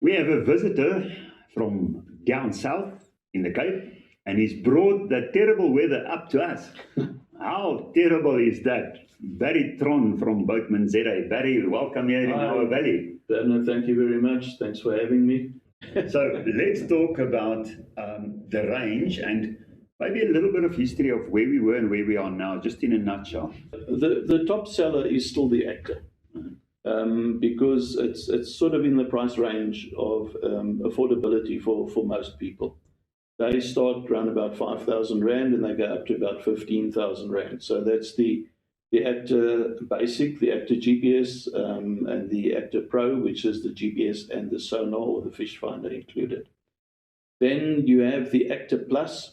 We have a visitor from down south in the Cape, and he's brought the terrible weather up to us. How terrible is that? Barry Tron from BoaTmanZA. Barry, welcome here in our valley. No, thank you very much. Thanks for having me. So let's talk about the range and maybe a little bit of history of where we were and where we are now, just in a nutshell. The top seller is still the Actor. Because it's sort of in the price range of affordability for most people. They start around about 5,000 Rand and they go up to about 15,000 Rand. So that's the Actor Basic, the Actor GPS, and the Actor Pro, which is the GPS and the sonar or the fish finder included. Then you have the Actor Plus,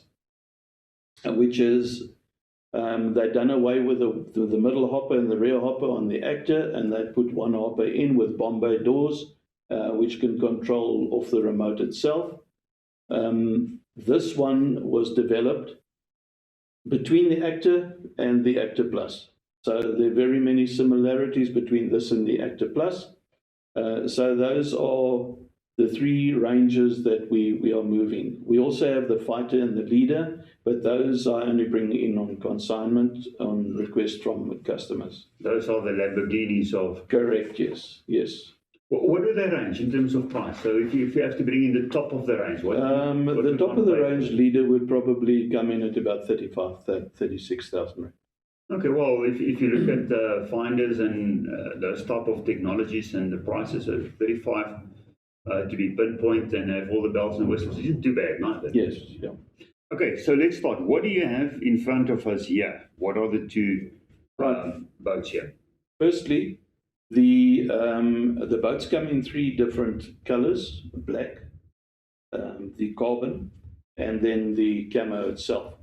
which is they've done away with the middle hopper and the rear hopper on the Actor, and they put one hopper in with Bombay doors, which can control off the remote itself. This one was developed between the Actor and the Actor Plus. So there are very many similarities between this and the Actor Plus. So those are the three ranges that we are moving. We also have the Fighter and the Leader, but those I only bring in on consignment on request from customers. Those are the Lamborghinis of... Correct, yes, yes. What do they range in terms of price? So if you have to bring in the top of the range, what the top of the range Leader would probably come in at about 36,000 Rand. Okay, well, if you look at the finders and those type of technologies and the prices of 35 to be pinpoint and have all the bells and whistles, isn't too bad, neither. Yes, yeah. Okay, so let's start. What do you have in front of us here? What are the two boats here? Firstly, the boats come in three different colors: black, the carbon, and then the camo itself.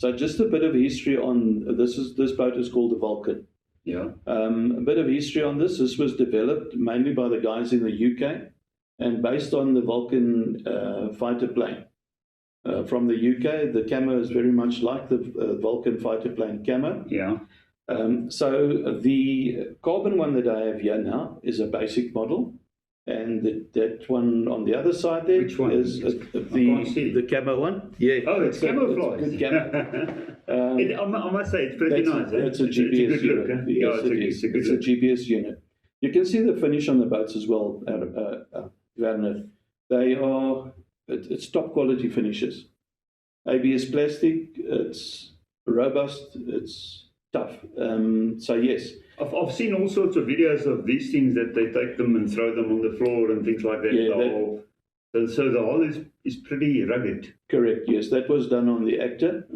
So just a bit of history on this boat is called the Vulcan. Yeah. A bit of history on this. This was developed mainly by the guys in the UK and based on the Vulcan fighter plane. From the UK, the camo is very much like the Vulcan fighter plane camo. Yeah. So the carbon one that I have here now is a basic model, and that one on the other side there is the camo one. Yeah. Oh, it's camouflage. It's good camo. I must say it's pretty nice. It's a GPS unit. Yes, it's a GPS unit. You can see the finish on the boats as well. They are it's top quality finishes. ABS plastic. It's robust. It's tough. So yes, I've seen all sorts of videos of these things that they take them and throw them on the floor and things like that. Yeah, so the hull is pretty rugged. Correct. Yes, that was done on the Actor,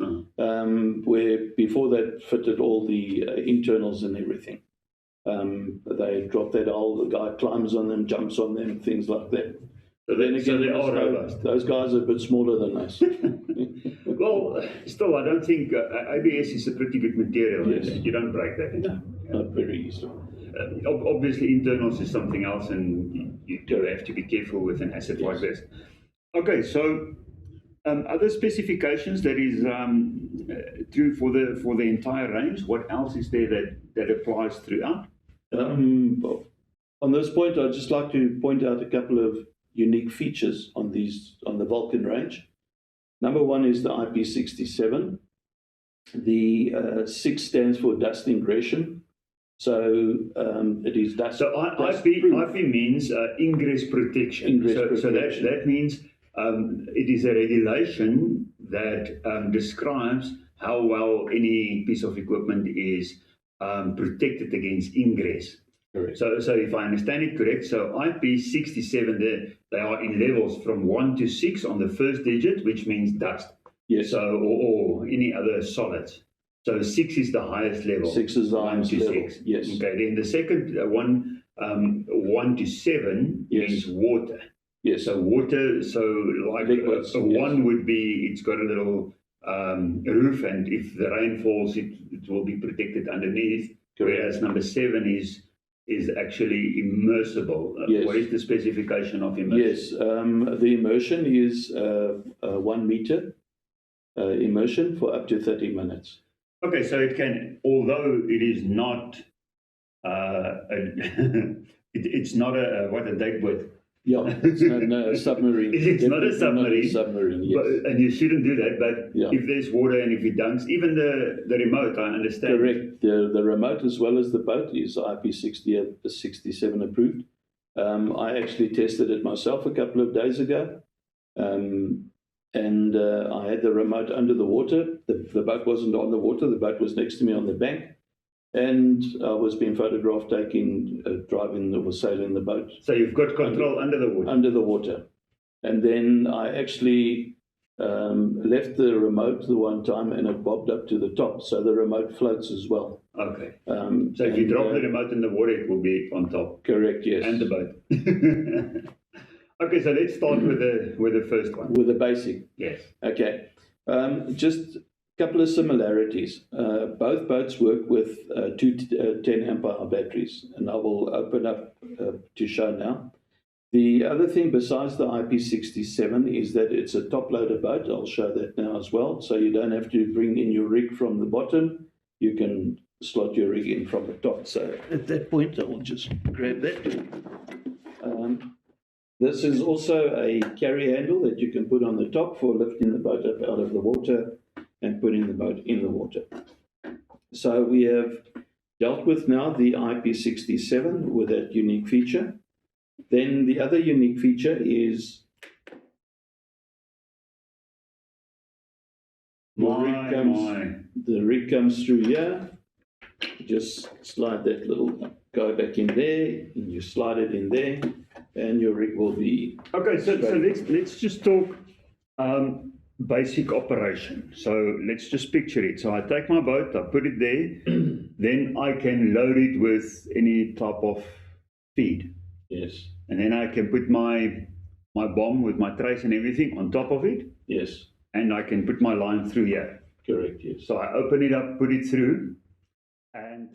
where before that fitted all the internals and everything. They drop that hull. The guy climbs on them, jumps on them, things like that. So then again, they are robust. Those guys are a bit smaller than us. Well, still, I don't think ABS is a pretty good material. Yes. You don't break that. No, not very easily. Obviously, internals is something else, and you do have to be careful with an asset like this. Okay, so other specifications that is true for the entire range. What else is there that applies throughout? Well, on this point, I'd just like to point out a couple of unique features on the Vulcan range. Number one is the IP67. The 6 stands for dust ingression. So it is dust. So IP means ingress protection. So that means it is a regulation that describes how well any piece of equipment is protected against ingress. Correct. So if I understand it correct, so IP67, they are in levels from 1 to 6 on the first digit, which means dust. Yes. So or any other solids. So 6 is the highest level. 6 is the highest level. 6. Yes. Okay. Then the second one, 1 to 7, means water. Yes. So water. So like liquids, one would be, it's got a little roof, and if the rain falls, it will be protected underneath. Correct. Whereas number 7 is actually immersible. Yes. What is the specification of immersion? Yes, the immersion is 1 meter immersion for up to 30 minutes. Okay, so it can, although it is not, it's not a date with. Yeah, it's not a submarine. It's not a submarine. Not a submarine, yes. And you shouldn't do that. But Yeah. if there's water and if it dunks, even the remote, I understand. Correct. The remote as well as the boat is IP67 approved. I actually tested it myself a couple of days ago. And I had the remote under the water. The boat wasn't on the water. The boat was next to me on the bank. And I was being photographed driving or sailing the boat. So you've got control under the water. Under the water. And then I actually left the remote the one time and it bobbed up to the top. So the remote floats as well. Okay. So if you drop the remote in the water, it will be on top. Correct, yes. And the boat. Okay, so let's start with the first one. With the basic. Yes. Okay. Just a couple of similarities. Both boats work with two 10 amp hour batteries, and I will open up to show now. The other thing besides the IP67 is that it's a top loader boat. I'll show that now as well. So you don't have to bring in your rig from the bottom. You can slot your rig in from the top. So at that point, I will just grab that. This is also a carry handle that you can put on the top for lifting the boat up out of the water and putting the boat in the water. So we have dealt with now the IP67 with that unique feature. Then the other unique feature is the rig comes through here. Just slide that little guy back in there, and you slide it in there, and your rig will be okay. So let's just talk basic operation. So let's just picture it. So I take my boat, I put it there, then I can load it with any type of feed. Yes. And then I can put my bomb with my trace and everything on top of it. Yes. And I can put my line through here. Correct. Yes. So I open it up, put it through, and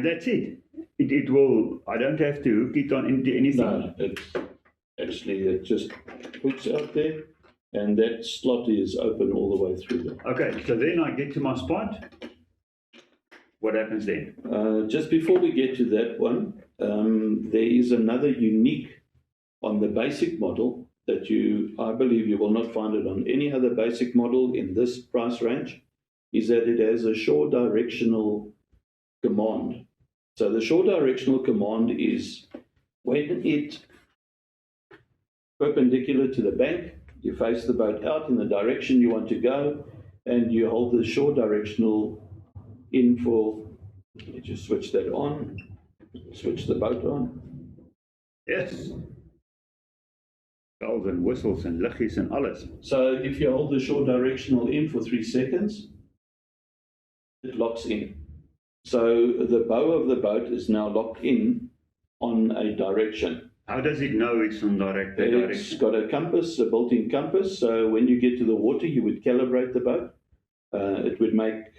that's it. It will. I don't have to hook it on into anything. No, it just hooks out there, and that slot is open all the way through there. Okay. So then I get to my spot. What happens then? Just before we get to that one, there is another unique on the basic model that I believe you will not find it on any other basic model in this price range, is that it has a shore directional command. So the shore directional command is when it's perpendicular to the bank, you face the boat out in the direction you want to go, and you hold the shore directional in for, you just switch that on, switch the boat on. Yes. Bells and whistles and liggies and alles. So if you hold the shore directional in for 3 seconds, it locks in. So the bow of the boat is now locked in on a direction. How does it know it's on direct It's direction? got a compass, a built-in compass. So when you get to the water, you would calibrate the boat. It would make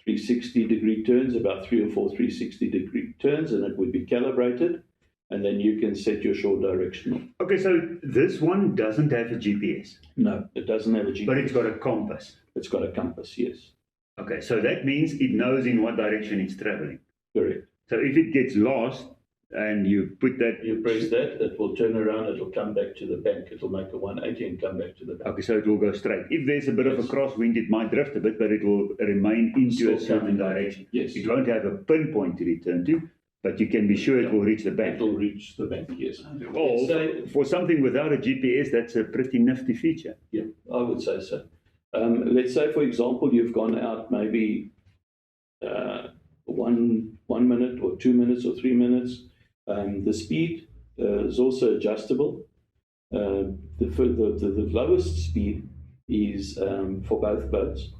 360-degree turns, about 3 or 4 360-degree turns, and it would be calibrated. And then you can set your shore directional. Okay, so this one doesn't have a GPS. No, it doesn't have a GPS. But it's got a compass. It's got a compass, yes. Okay, so that means it knows in what direction it's traveling. Correct. So if it gets lost and you put that... You press that, it will turn around, it will come back to the bank. It will make a 180 and come back to the bank. Okay, so it will go straight. If there's a bit of a crosswind, it might drift a bit, but it will remain into a certain direction. Yes. It won't have a pinpoint to return to, but you can be sure it will reach the bank. It will reach the bank, yes. Well, for something without a GPS, that's a pretty nifty feature. Yeah, I would say so. Let's say, for example, you've gone out maybe 1 minute or 2 minutes or 3 minutes. The speed is also adjustable. The lowest speed is for both boats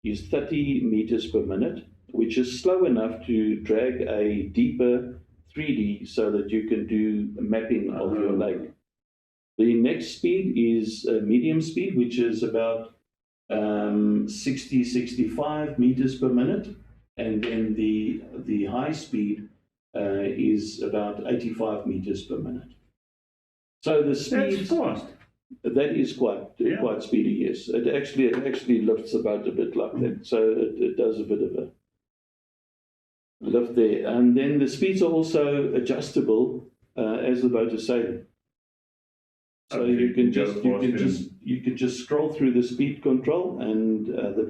is 30 meters per minute, which is slow enough to drag a deeper 3D so that you can do mapping of your lake. The next speed is medium speed, which is about 65 meters per minute, and then the high speed is about 85 meters per minute. So the speed, that's fast. That is quite speedy. Yes, it actually lifts the boat a bit like that. So it does a bit of a lift there, and then the speeds are also adjustable as the boat is sailing. So Okay, you can go faster. you can just scroll through the speed control, and the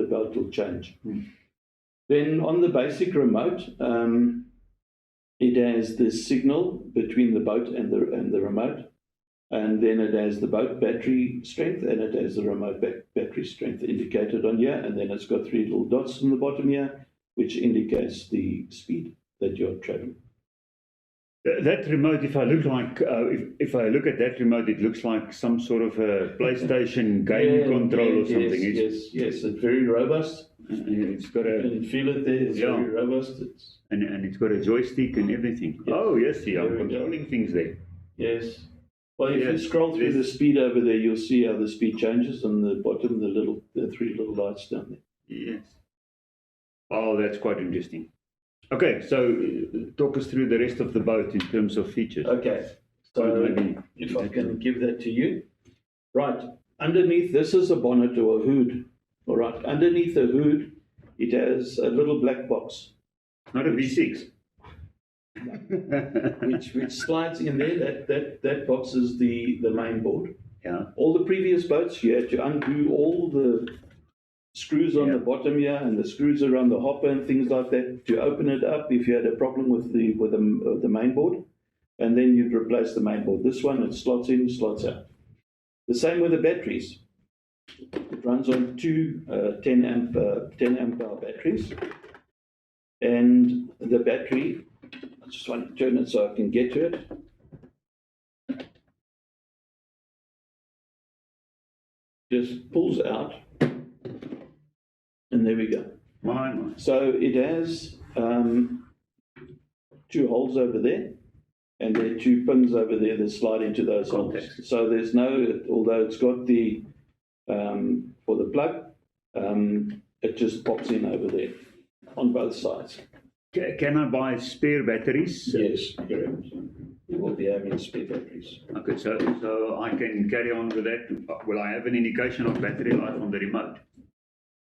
boat will change. Then on the basic remote, it has the signal between the boat and the remote, and then it has the boat battery strength, and it has the remote battery strength indicated on here, and then it's got 3 little dots on the bottom here, which indicates the speed that you're traveling. That remote, if I look like, if I look at that remote, it looks like some sort of a PlayStation game control or something. Yes, it's very robust. It's got You a, can feel it there. It's very robust. and it's got a joystick and everything. Yes. Oh yes, yeah, There I'm we go. controlling things there. Yes. Well, if Yeah, you scroll through the this- speed over there, you'll see how the speed changes on the bottom, the 3 little lights down there. Yes. Oh, that's quite interesting. Okay, so talk us through the rest of the boat in terms of features. Okay. Well, So maybe if I can give that to you. Right. Underneath, this is a bonnet or a hood. All right. Underneath the hood, it has a little black box, Not a V6. which slides in there. That box is the main board. Yeah. All the previous boats, you had to undo all the screws on the bottom here and the screws around the hopper and things like that to open it up if you had a problem with the main board, and then you'd replace the main board. This one, it slots in, slots out. The same with the batteries. It runs on 2 10 amp hour batteries, and the battery, I just want to turn it so I can get to it. Just pulls out, and there we go. My. So it has 2 holes over there, and there are 2 pins over there that slide into those holes. So there's no, although it's got the for the plug, it just pops in over there on both sides. Can I buy spare batteries? Yes, correct. You will be having spare batteries. Okay, so I can carry on with that. Will I have an indication of battery life on the remote?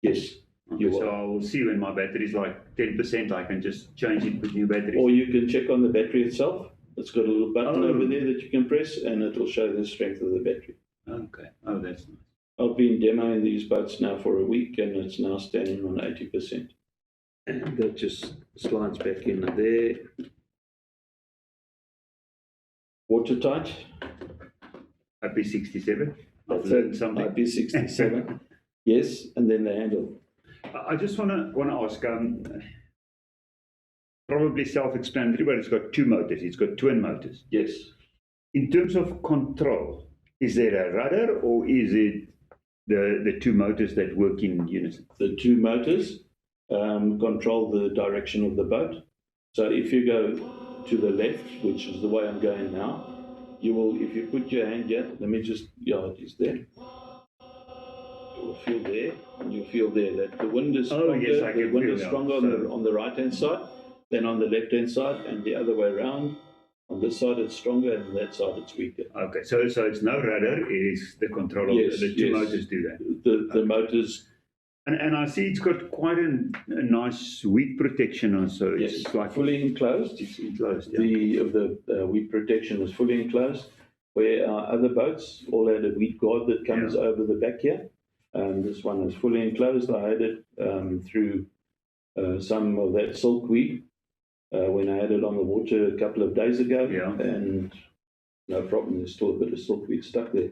Yes, Okay, so I will see when my battery is like 10%, I can just change it with new batteries. or you can check on the battery itself. It's got a little button Oh. over there that you can press, and it will show the strength of the battery. Okay, oh, that's nice. I've been demoing these boats now for a week, and it's now standing on 80%. And that just slides back in there. Watertight. Happy 67. I've That's learned it. something. IP67. Yes, and then the handle. I just want to ask, probably self-explanatory, but it's got 2 motors. It's got twin motors. Yes. In terms of control, is there a rudder or is it the 2 motors that work in unison? The 2 motors control the direction of the boat. So if you go to the left, which is the way I'm going now, you will, if you put your hand here, let me just, yeah, it is there. You will feel there, and you'll feel there that the wind is stronger. Oh, yes, I can the wind feel is that. stronger on the right-hand side than on the left-hand side, and the other way around. On this side it's stronger, and on that side it's weaker. Okay, so it's no rudder, it is the control of Yes, the 2 yes. motors do that. The motors, And I see it's got quite a nice weed protection on, so it's yes, like fully enclosed. it's enclosed. Yeah. The weed protection is fully enclosed, where our other boats all had a weed guard that comes over the back here. This one is fully enclosed. I had it through some of that silkweed when I had it on the water a couple of days ago, and no problem. There's still a bit of silkweed stuck there.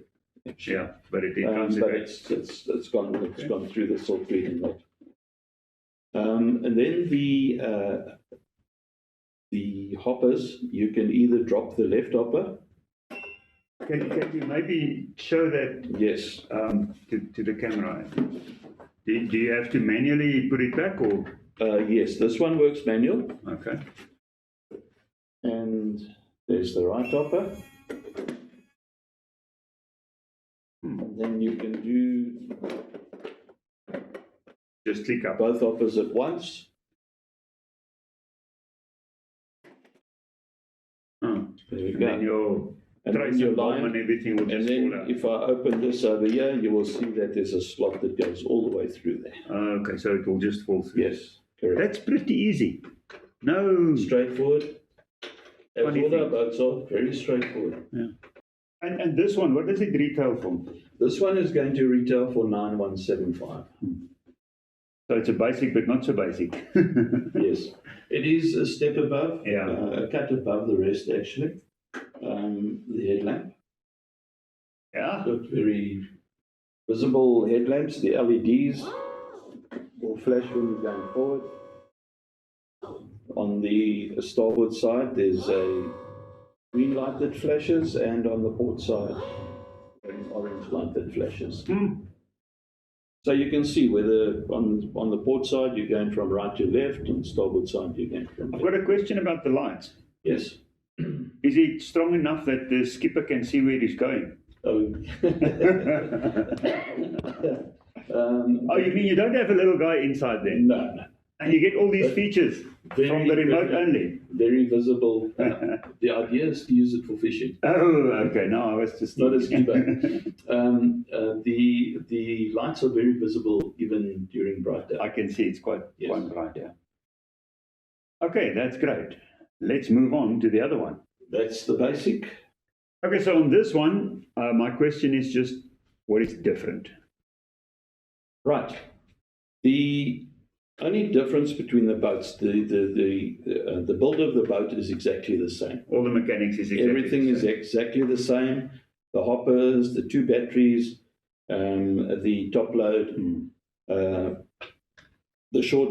Yeah, but it But concentrates. it's gone through the silkweed and that. And then the hoppers, you can either drop the left hopper. Can you maybe show that Yes. to the camera? Do you have to manually put it back or? Yes, this one works manual, Okay. and there's the right hopper. And then you can do Just click up. both hoppers at once. Oh. There we And go. then your And trace then your and bomb line, and everything will and just then fall out. if I open this over here, you will see that there's a slot that goes all the way through there. Okay, so it will just fall through. Yes, correct. That's pretty easy. No. Straightforward. As Funny all our thing. boats are, very straightforward. Yeah. And this one, what does it retail for? This one is going to retail for 9175. So it's a basic, but not so basic. Yes, it is a step above, Yeah. a cut above the rest actually. The headlamp, Yeah. got very visible headlamps. The LEDs will flash when you're going forward. On the starboard side, there's a green light that flashes, and on the port side, an orange light that flashes. So you can see whether on the port side you're going from right to left, on the starboard side you're going from I've left. got a question about the lights. Yes. Is it strong enough that the skipper can see where he's going? Oh. Oh, you mean you don't have a little guy inside there? No, no. And you get all these features from the remote only? Very visible. The idea is to use it for fishing. Oh, okay. No, I was just Not a skipper. The lights are very visible even during bright day. I can see it's quite Yes. bright, yeah. Okay, that's great. Let's move on to the other one. That's the basic. Okay, so on this one, my question is just, what is different? Right. The only difference between the boats, the build of the boat is exactly the same. All the mechanics is exactly Everything the is same. exactly the same. The hoppers, the two batteries, the top load. The shore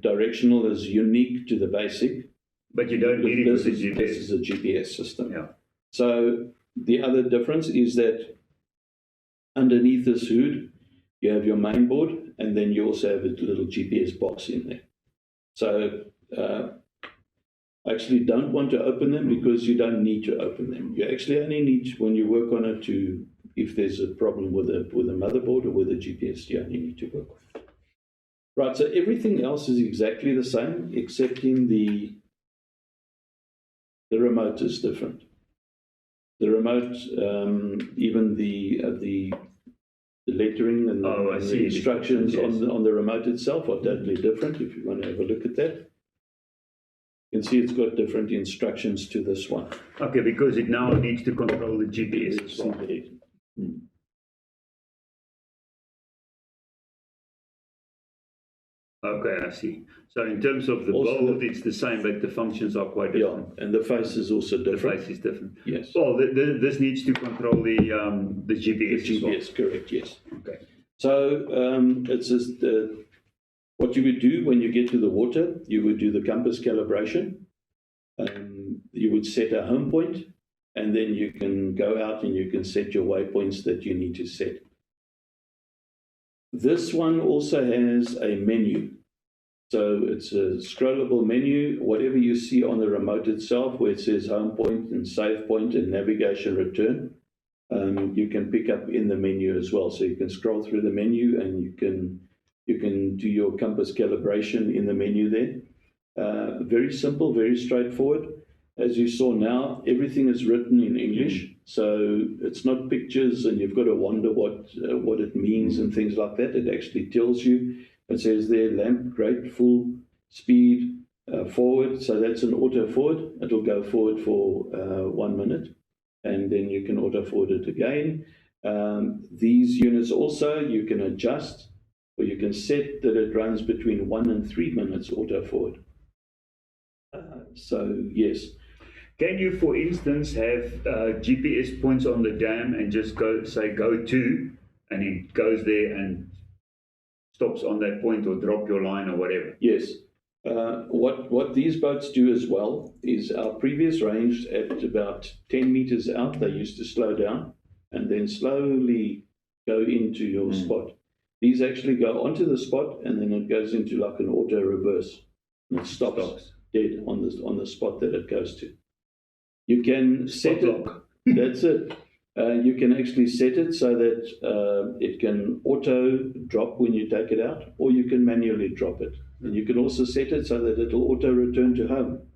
directional is unique to the basic. But you don't need it with the This GPS. is a GPS system. Yeah. So the other difference is that underneath this hood, you have your main board, and then you also have a little GPS box in there. So I actually don't want to open them because you don't need to open them. You actually only need, when you work on it, to, if there's a problem with a motherboard or with a GPS, you only need to work on it. Right, so everything else is exactly the same, except in the remote is different. The remote, even the lettering and the instructions on the remote itself are totally different. If you want to have a look at that, you can see it's got different instructions to this one. Okay, because it now needs to control the GPS as well. Okay, I see. So in terms of the Also build, it's the same, but the functions are quite different. Yeah, and the face is also The different. face is different. Yes. Well, this needs to control the GPS. The as well. GPS, correct, yes. Okay. So it's just what you would do when you get to the water, you would do the compass calibration. You would set a home point, and then you can go out and you can set your waypoints that you need to set. This one also has a menu. So it's a scrollable menu. Whatever you see on the remote itself, where it says home point and save point and navigation return, you can pick up in the menu as well. So you can scroll through the menu and you can do your compass calibration in the menu there. Very simple, very straightforward. As you saw now, everything is written in English, so it's not pictures and you've got to wonder what it means and things like that. It actually tells you. It says there, lamp, great, full speed, forward. So that's an auto forward. It'll go forward for 1 minute, and then you can auto forward it again. These units also, you can adjust, or you can set that it runs between 1 and 3 minutes auto forward. So yes. Can you, for instance, have GPS points on the dam and just go to, and it goes there and stops on that point, or drop your line or whatever? Yes. What these boats do as well is our previous range at about 10 meters out, they used to slow down and then slowly go into your spot. These actually go onto the spot and then it goes into like an auto reverse. And it stops dead on the spot that it goes to. You can set it. That's it. You can actually set it so that it can auto drop when you take it out, or you can manually drop it. And you can also set it so that it'll auto return to home,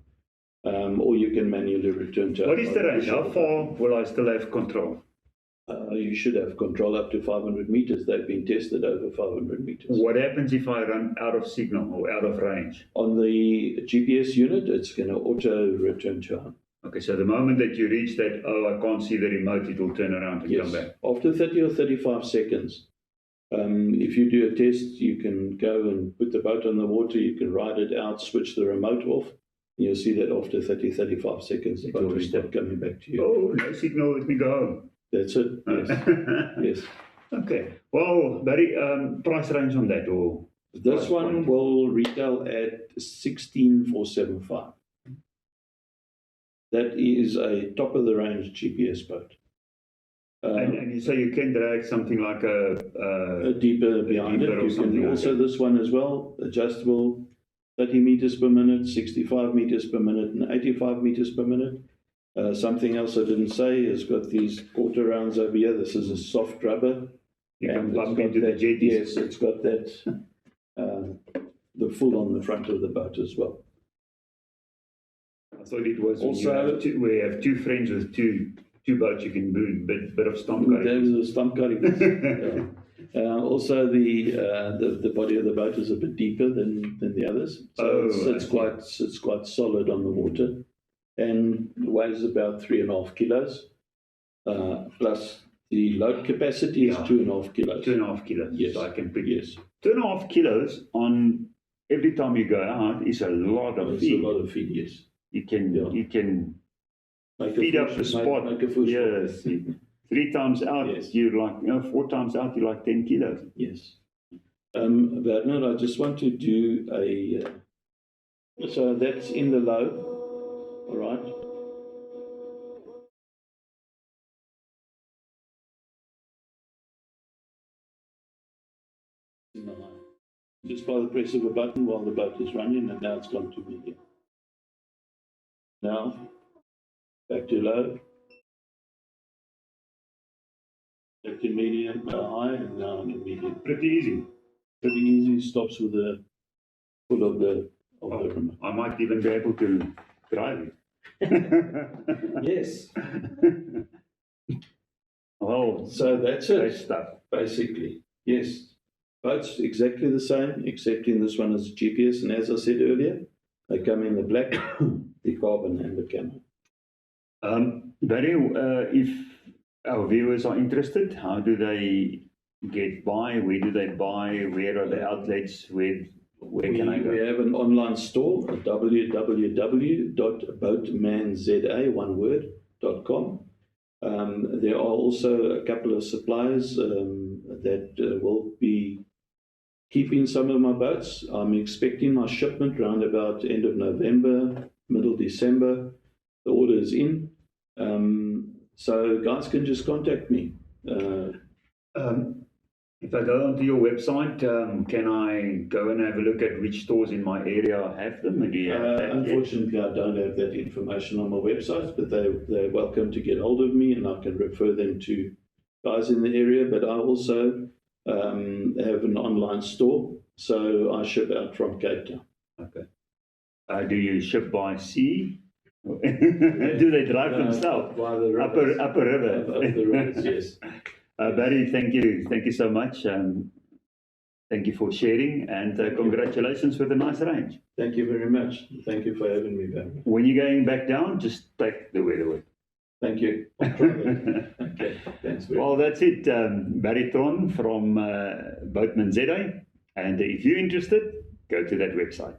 or you can manually return to home. What is the range? How far will I still have control? You should have control up to 500 meters. They've been tested over 500 meters. What happens if I run out of signal or out of range? On the GPS unit, it's going to auto return to home. Okay, so the moment that you reach that, oh, I can't see the remote, it will turn around and come back. After 30 or 35 seconds, if you do a test, you can go and put the boat on the water, you can ride it out, switch the remote off. You'll see that after 30, 35 seconds, the boat will start coming back to you. Oh, no signal, let me go home. That's it, yes. Yes. Okay. Well, Barry, price range on that, or this one will retail at 16,475. That is a top of the range GPS boat. And you say you can drag something like a deeper behind it. You can also like this one as well, adjustable, 30 meters per minute, 65 meters per minute, and 85 meters per minute. Something else I didn't say is got these quarter rounds over here. This is a soft rubber. You can bump into the jetties. Yes, it's got that the full on the front of the boat as well. I thought it was Also, we have two friends with two boats. You can do a bit of stump curry. There's a stump curry. Also, the body of the boat is a bit deeper than the others, so it's quite solid on the water, and weighs about 3.5 kilos. Plus the load capacity is 2.5 kilos. 2.5 kilos. Yes, so I can put 2.5 kilos on every time you go out is a lot of feed. It's a lot of feed. Yes, you can feed up the spot. Make a full yes. 3 times out, you're like 4 times out, you're like 10 kilos. Yes. Bernard, I just want to do a. So that's in the low. All right. In the high. Just by the press of a button while the boat is running, and now it's gone to medium. Now, back to low. Back to medium, high, and now in medium. Pretty easy. Pretty easy. Stops with the full of the remote. I might even be able to drive it. Yes. Well, so that's it. Great stuff. Basically, yes. Boats exactly the same, except in this one is GPS, and as I said earlier, they come in the black, the carbon, and the camo. Barry, if our viewers are interested, how do they get by? Where do they buy? Where are the outlets? Where can I go? We have an online store at www.BoaTmanZA.com. There are also a couple of suppliers that will be keeping some of my boats. I'm expecting my shipment around about end of November, middle December. The order is in. So guys can just contact me. If I go onto your website, can I go and have a look at which stores in my area have them? Unfortunately, I don't have that information on my website, but they're welcome to get hold of me, and I can refer them to guys in the area. But I also have an online store, so I ship out from Cape Town. Okay. Do you ship by sea? Do they drive themselves? By the rivers. Upper river. Up the rivers, yes. Barry, thank you so much. Thank you for sharing, and congratulations with a nice range. Thank you very much. Thank you for having me back. When you're going back down, just take the weather with. Thank you. I'll try that. Okay, thanks. Well, that's it. Barry Tron from BoaTmanZA, and if you're interested, go to that website.